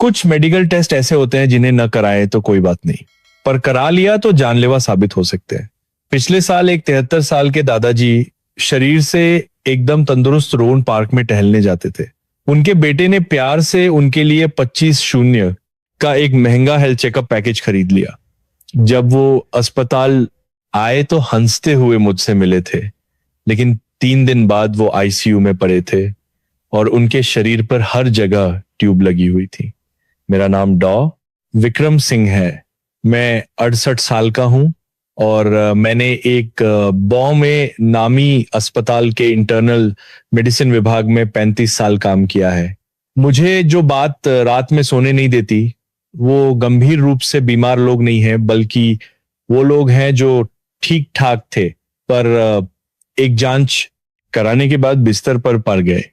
कुछ medical test ऐसे होते हैं जिन्हें न कराएं तो कोई बात नहीं, पर करा लिया तो जानलेवा साबित हो सकते हैं। पिछले साल एक 73 साल के दादाजी शरीर से एकदम तंदुरुस्त रोन पार्क में टहलने जाते थे। उनके बेटे ने प्यार से उनके लिए 25 का एक महंगा हेल्थ चेकअप पैकेज खरीद लिया। जब वो अस्पताल आए तो हंसते हुए मुझसे मिले थे, लेकिन 3 दिन बाद वो आईसीयू में पड़े थे और उनके शरीर पर हर जगह ट्यूब लगी हुई थी। मेरा नाम डॉ विक्रम सिंह है। मैं 68 साल का हूं और मैंने एक बॉम्बे नामी अस्पताल के इंटरनल मेडिसिन विभाग में 35 साल काम किया है। मुझे जो बात रात में सोने नहीं देती वो गंभीर रूप से बीमार लोग नहीं है, बल्कि वो लोग हैं जो ठीक ठाक थे पर एक जांच कराने के बाद बिस्तर पर पड़ गए।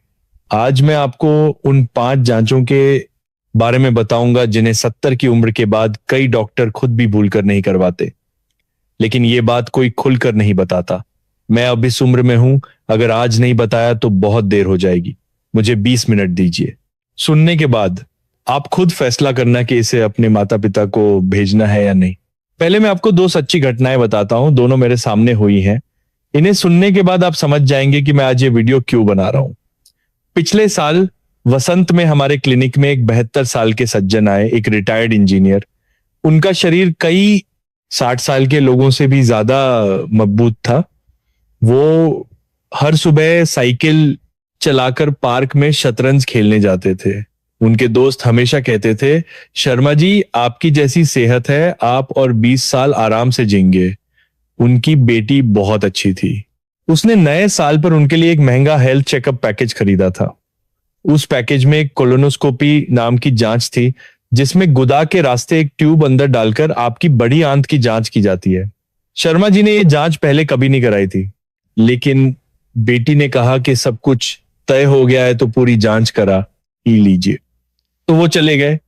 आज मैं आपको उन 5 जांचों के बारे में बताऊंगा जिन्हें 70 की उम्र के बाद कई डॉक्टर खुद भी भूल कर नहीं करवाते, लेकिन ये बात कोई खुलकर नहीं बताता। मैं अब इस उम्र में हूं, अगर आज नहीं बताया तो बहुत देर हो जाएगी। मुझे 20 मिनट दीजिए। सुनने के बाद आप खुद फैसला करना कि इसे अपने माता पिता को भेजना है या नहीं। पहले मैं आपको 2 सच्ची घटनाएं बताता हूं, दोनों मेरे सामने हुई हैं। इन्हें सुनने के बाद आप समझ जाएंगे कि मैं आज ये वीडियो क्यों बना रहा हूं। पिछले साल वसंत में हमारे क्लिनिक में एक 72 साल के सज्जन आए, एक रिटायर्ड इंजीनियर। उनका शरीर कई 60 साल के लोगों से भी ज्यादा मजबूत था। वो हर सुबह साइकिल चलाकर पार्क में शतरंज खेलने जाते थे। उनके दोस्त हमेशा कहते थे, शर्मा जी आपकी जैसी सेहत है, आप और 20 साल आराम से जिएंगे। उनकी बेटी बहुत अच्छी थी। उसने नए साल पर उनके लिए एक महंगा हेल्थ चेकअप पैकेज खरीदा था। उस पैकेज में एक कोलोनोस्कोपी नाम की जांच थी, जिसमें गुदा के रास्ते एक ट्यूब अंदर डालकर आपकी बड़ी आंत की जांच की जाती है। शर्मा जी ने यह जांच पहले कभी नहीं कराई थी, लेकिन बेटी ने कहा कि सब कुछ तय हो गया है तो पूरी जांच करा ही लीजिए। तो वो चले गए।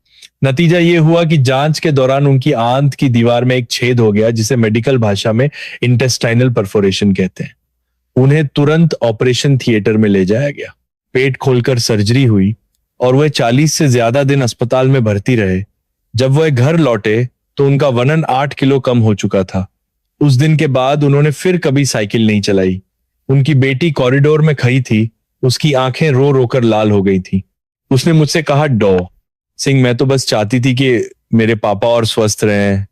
नतीजा ये हुआ कि जांच के दौरान उनकी आंत की दीवार में एक छेद हो गया, जिसे मेडिकल भाषा में इंटेस्टाइनल परफोरेशन कहते हैं। उन्हें तुरंत ऑपरेशन थिएटर में ले जाया गया। पेट खोलकर सर्जरी हुई और वह 40 से ज्यादा दिन अस्पताल में भर्ती रहे। जब वह घर लौटे तो उनका वजन 8 किलो कम हो चुका था। उस दिन के बाद उन्होंने फिर कभी साइकिल नहीं चलाई। उनकी बेटी कॉरिडोर में खड़ी थी, उसकी आंखें रो रो कर लाल हो गई थी। उसने मुझसे कहा, डॉ सिंह मैं तो बस चाहती थी कि मेरे पापा और स्वस्थ रहें।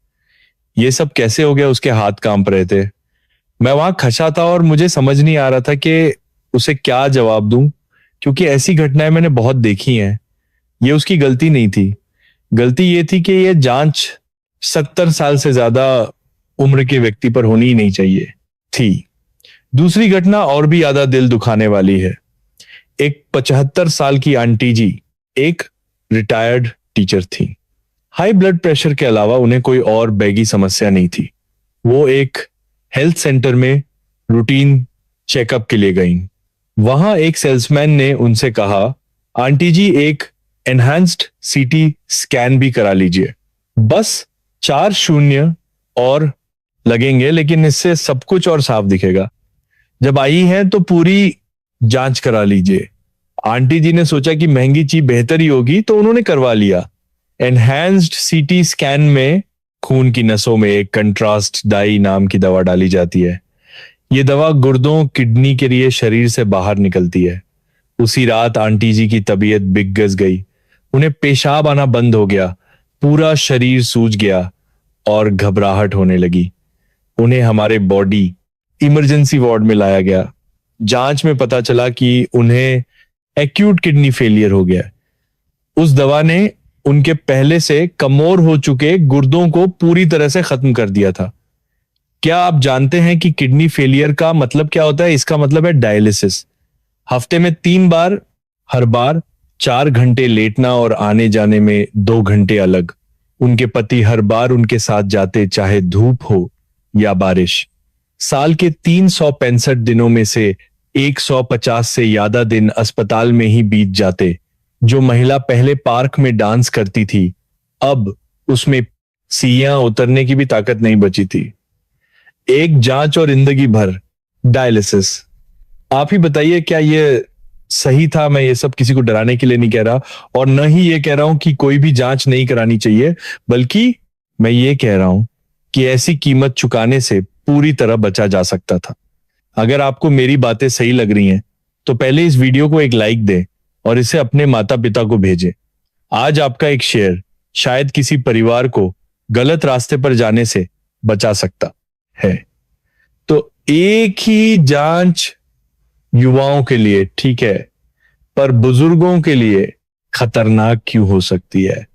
ये सब कैसे हो गया? उसके हाथ कांप रहे थे। मैं वहां खचा था और मुझे समझ नहीं आ रहा था कि उसे क्या जवाब दूं, क्योंकि ऐसी घटनाएं मैंने बहुत देखी हैं। ये उसकी गलती नहीं थी। गलती ये थी कि यह जांच 70 साल से ज्यादा उम्र के व्यक्ति पर होनी ही नहीं चाहिए थी। दूसरी घटना और भी ज्यादा दिल दुखाने वाली है। एक 75 साल की आंटी जी एक रिटायर्ड टीचर थी। हाई ब्लड प्रेशर के अलावा उन्हें कोई और बैगी समस्या नहीं थी। वो एक हेल्थ सेंटर में रूटीन चेकअप के लिए गईं। वहां एक सेल्समैन ने उनसे कहा, आंटी जी एक एनहांस्ड सीटी स्कैन भी करा लीजिए। बस 4 शून्य और लगेंगे, लेकिन इससे सब कुछ और साफ दिखेगा। जब आई हैं तो पूरी जांच करा लीजिए। आंटी जी ने सोचा कि महंगी चीज बेहतर ही होगी, तो उन्होंने करवा लिया। एनहांस्ड सीटी स्कैन में खून की नसों में एक कंट्रास्ट डाई नाम की दवा डाली जाती है। यह दवा गुर्दों किडनी के लिए शरीर से बाहर निकलती है। उसी रात आंटी जी की तबीयत बिगड़ गई। उन्हें पेशाब आना बंद हो गया, पूरा शरीर सूज गया और घबराहट होने लगी। उन्हें हमारे बॉडी इमरजेंसी वार्ड में लाया गया। जांच में पता चला कि उन्हें एक्यूट किडनी फेलियर हो गया। उस दवा ने उनके पहले से कमजोर हो चुके गुर्दों को पूरी तरह से खत्म कर दिया था। क्या आप जानते हैं कि किडनी फेलियर का मतलब क्या होता है? इसका मतलब है डायलिसिस। हफ्ते में 3 बार, हर बार 4 घंटे लेटना और आने जाने में 2 घंटे अलग। उनके पति हर बार उनके साथ जाते, चाहे धूप हो या बारिश। साल के 365 दिनों में से 150 से ज्यादा दिन अस्पताल में ही बीत जाते। जो महिला पहले पार्क में डांस करती थी, अब उसमें सीढ़ियां उतरने की भी ताकत नहीं बची थी। एक जांच और जिंदगी भर डायलिसिस। आप ही बताइए, क्या ये सही था, मैं ये सब किसी को डराने के लिए नहीं कह रहा, और न ही ये कह रहा हूं कि कोई भी जांच नहीं करानी चाहिए, बल्कि मैं ये कह रहा हूं कि ऐसी कीमत चुकाने से पूरी तरह बचा जा सकता था। अगर आपको मेरी बातें सही लग रही हैं तो पहले इस वीडियो को एक लाइक दें और इसे अपने माता पिता को भेजें। आज आपका एक शेयर शायद किसी परिवार को गलत रास्ते पर जाने से बचा सकता है। तो एक ही जांच युवाओं के लिए ठीक है, पर बुजुर्गों के लिए खतरनाक क्यों हो सकती है?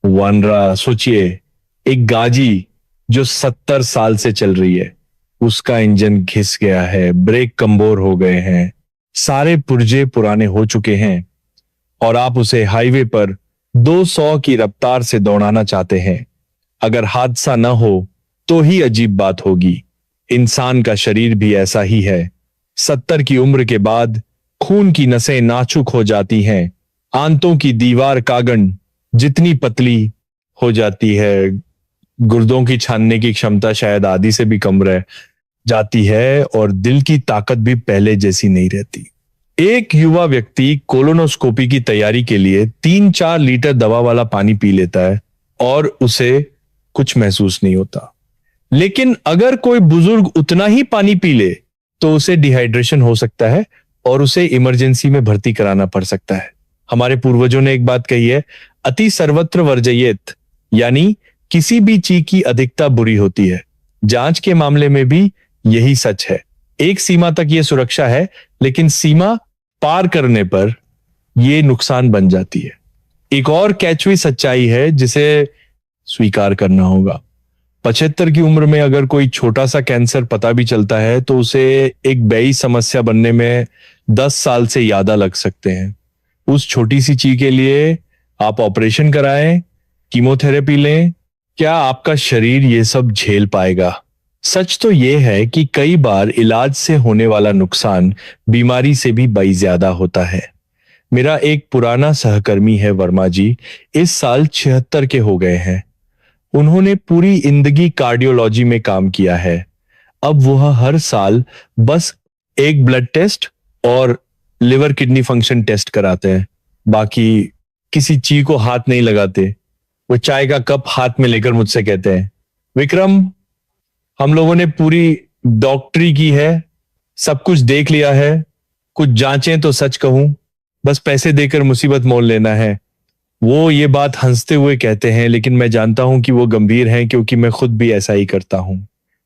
वानरा, सोचिए, एक गाजी जो 70 साल से चल रही है, उसका इंजन घिस गया है, ब्रेक कमजोर हो गए हैं, सारे पुर्जे पुराने हो चुके हैं, और आप उसे हाईवे पर 200 की रफ्तार से दौड़ाना चाहते हैं। अगर हादसा न हो तो ही अजीब बात होगी। इंसान का शरीर भी ऐसा ही है। 70 की उम्र के बाद खून की नसें नाजुक हो जाती हैं, आंतों की दीवार कागन जितनी पतली हो जाती है, गुर्दों की छानने की क्षमता शायद आधी से भी कम रह जाती है, और दिल की ताकत भी पहले जैसी नहीं रहती। एक युवा व्यक्ति कोलोनोस्कोपी की तैयारी के लिए 3-4 लीटर दवा वाला पानी पी लेता है और उसे कुछ महसूस नहीं होता। लेकिन अगर कोई बुजुर्ग उतना ही पानी पी ले तो उसे डिहाइड्रेशन हो सकता है और उसे इमरजेंसी में भर्ती कराना पड़ सकता है। हमारे पूर्वजों ने एक बात कही है, अति सर्वत्र वर्जयेत, यानी किसी भी चीज की अधिकता बुरी होती है। जांच के मामले में भी यही सच है। एक सीमा तक यह सुरक्षा है, लेकिन सीमा पार करने पर यह नुकसान बन जाती है। एक और कैचवी सच्चाई है जिसे स्वीकार करना होगा। 75 की उम्र में अगर कोई छोटा सा कैंसर पता भी चलता है तो उसे एक बड़ी समस्या बनने में 10 साल से ज्यादा लग सकते हैं। उस छोटी सी चीज के लिए आप ऑपरेशन कराएं, कीमोथेरेपी लें, क्या आपका शरीर ये सब झेल पाएगा? सच तो यह है कि कई बार इलाज से होने वाला नुकसान बीमारी से भी बड़ी ज्यादा होता है। मेरा एक पुराना सहकर्मी है वर्मा जी, इस साल 76 के हो गए हैं। उन्होंने पूरी जिंदगी कार्डियोलॉजी में काम किया है। अब वह हर साल बस एक ब्लड टेस्ट और लिवर किडनी फंक्शन टेस्ट कराते हैं, बाकी किसी चीज को हाथ नहीं लगाते। वो चाय का कप हाथ में लेकर मुझसे कहते हैं, विक्रम, हम लोगों ने पूरी डॉक्टरी की है, सब कुछ देख लिया है, कुछ जांचें तो सच कहूं, बस पैसे देकर मुसीबत मोल लेना है। वो ये बात हंसते हुए कहते हैं, लेकिन मैं जानता हूं कि वो गंभीर हैं, क्योंकि मैं खुद भी ऐसा ही करता हूं।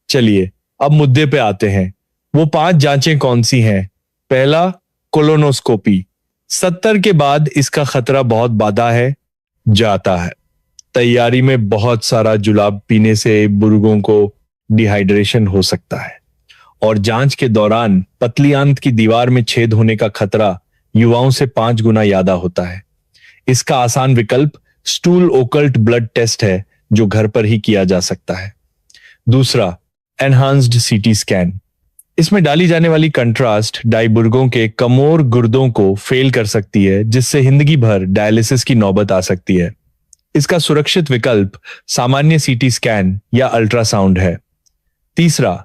चलिए अब मुद्दे पे आते हैं। वो 5 जांचें कौन सी हैं? पहला, कोलोनोस्कोपी। 70 के बाद इसका खतरा बहुत बाधा है जाता है। तैयारी में बहुत सारा जुलाब पीने से बुजुर्गों को डिहाइड्रेशन हो सकता है, और जांच के दौरान पतली आंत की दीवार में छेद होने का खतरा युवाओं से 5 गुना ज्यादा होता है। इसका आसान विकल्प स्टूल ओकल्ट ब्लड टेस्ट है, जो घर पर ही किया जा सकता है। दूसरा, एनहांस्ड सीटी स्कैन। इसमें डाली जाने वाली कंट्रास्ट डायबुर्गों के कमोर गुर्दों को फेल कर सकती है, जिससे जिंदगी भर डायलिसिस की नौबत आ सकती है। इसका सुरक्षित विकल्प सामान्य सीटी स्कैन या अल्ट्रासाउंड है। तीसरा,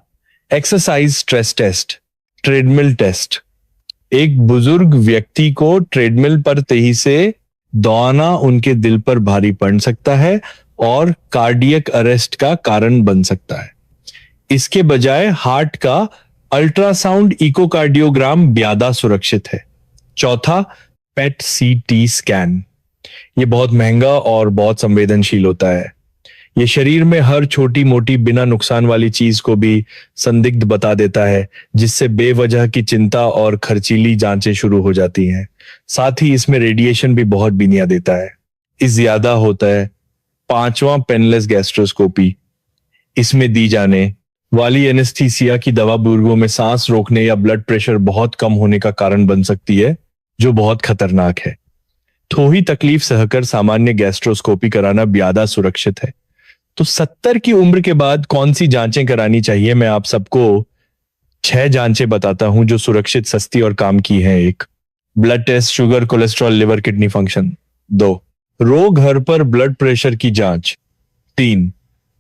exercise stress test, treadmill test. एक बुजुर्ग व्यक्ति को ट्रेडमिल पर तेजी से दौड़ना उनके दिल पर भारी पड़ सकता है और कार्डियक अरेस्ट का कारण बन सकता है। इसके बजाय हार्ट का अल्ट्रासाउंड इकोकार्डियोग्राम ज्यादा सुरक्षित है। चौथा, पेट सीटी स्कैन। ये बहुत महंगा और बहुत संवेदनशील होता है। ये शरीर में हर छोटी मोटी बिना नुकसान वाली चीज को भी संदिग्ध बता देता है, जिससे बेवजह की चिंता और खर्चीली जांचें शुरू हो जाती हैं। साथ ही इसमें रेडिएशन भी बहुत बिनिया देता है। इस ज्यादा होता है 5वां, पेनलेस गैस्ट्रोस्कोपी। इसमें दी जाने वाली एनेस्थीसिया की दवा बुजुर्गों में सांस रोकने या ब्लड प्रेशर बहुत कम होने का कारण बन सकती है, जो बहुत खतरनाक है। थोड़ी तकलीफ सहकर सामान्य गैस्ट्रोस्कोपी कराना ज्यादा सुरक्षित है। तो 70 की उम्र के बाद कौन सी जांचें करानी चाहिए? मैं आप सबको 6 जांचें बताता हूं जो सुरक्षित, सस्ती और काम की हैं। 1, blood test, sugar, cholesterol, liver, kidney function. 2, रोग घर पर ब्लड प्रेशर की जांच। 3,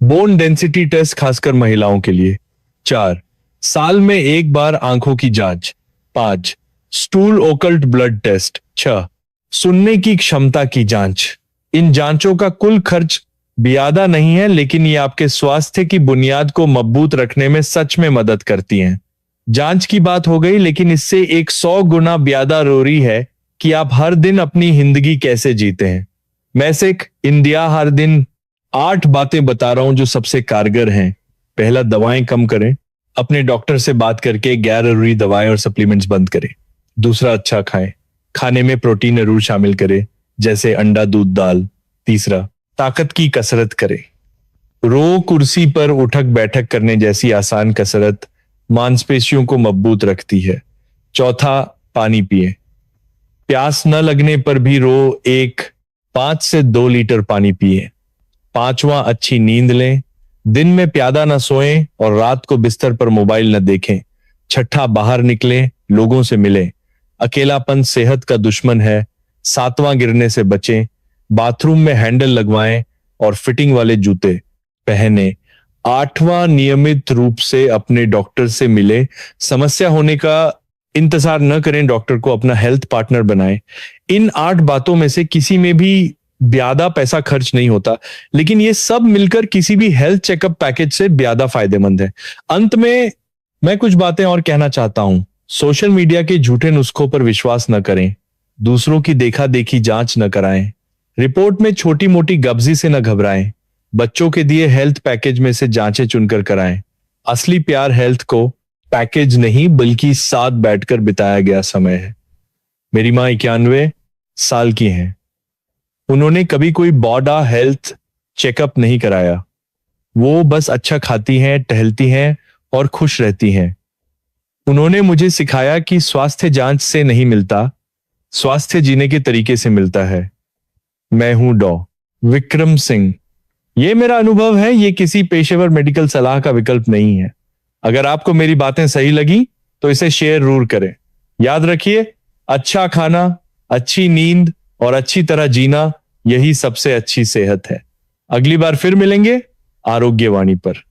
बोन डेंसिटी टेस्ट, खासकर महिलाओं के लिए। 4, साल में 1 बार आंखों की जांच। 5, स्टूल ओकल्ट ब्लड टेस्ट। 6. सुनने की क्षमता की जांच। इन जांचों का कुल खर्च ज्यादा नहीं है, लेकिन ये आपके स्वास्थ्य की बुनियाद को मजबूत रखने में सच में मदद करती हैं। जांच की बात हो गई, लेकिन इससे 100 गुना ज्यादा जरूरी है कि आप हर दिन अपनी जिंदगी कैसे जीते हैं। मैसिक इंडिया हर दिन 8 बातें बता रहा हूं जो सबसे कारगर हैं। पहला, दवाएं कम करें। अपने डॉक्टर से बात करके गैर जरूरी दवाएं और सप्लीमेंट्स बंद करें। दूसरा, अच्छा खाएं। खाने में प्रोटीन जरूर शामिल करें, जैसे अंडा, दूध, दाल। तीसरा, ताकत की कसरत करें। रो कुर्सी पर उठक बैठक करने जैसी आसान कसरत मांसपेशियों को मजबूत रखती है। चौथा, पानी पिए। प्यास न लगने पर भी रो 5 से 2 लीटर पानी पिए। पांचवा, अच्छी नींद लें। दिन में प्यादा न सोएं और रात को बिस्तर पर मोबाइल न देखें। छठा, बाहर निकलें, लोगों से मिलें। अकेलापन सेहत का दुश्मन है। सातवां, गिरने से बचें। बाथरूम में हैंडल लगवाएं और फिटिंग वाले जूते पहने। आठवां, नियमित रूप से अपने डॉक्टर से मिले। समस्या होने का इंतजार न करें, डॉक्टर को अपना हेल्थ पार्टनर बनाएं। इन 8 बातों में से किसी में भी ज्यादा पैसा खर्च नहीं होता, लेकिन ये सब मिलकर किसी भी हेल्थ चेकअप पैकेज से ज्यादा फायदेमंद है। अंत में मैं कुछ बातें और कहना चाहता हूं। सोशल मीडिया के झूठे नुस्खों पर विश्वास न करें। दूसरों की देखा देखी जांच न कराएं। रिपोर्ट में छोटी मोटी गब्जी से न घबराएं। बच्चों के दिए हेल्थ पैकेज में से जांचें चुनकर कराएं। असली प्यार हेल्थ को पैकेज नहीं, बल्कि साथ बैठकर बिताया गया समय है। मेरी मां 91 साल की हैं। उन्होंने कभी कोई बॉडा हेल्थ चेकअप नहीं कराया। वो बस अच्छा खाती हैं, टहलती हैं और खुश रहती हैं। उन्होंने मुझे सिखाया कि स्वास्थ्य जांच से नहीं मिलता, स्वास्थ्य जीने के तरीके से मिलता है। मैं हूं डॉ विक्रम सिंह। ये मेरा अनुभव है, ये किसी पेशेवर मेडिकल सलाह का विकल्प नहीं है। अगर आपको मेरी बातें सही लगी तो इसे शेयर जरूर करें। याद रखिए, अच्छा खाना, अच्छी नींद और अच्छी तरह जीना, यही सबसे अच्छी सेहत है। अगली बार फिर मिलेंगे आरोग्यवाणी पर।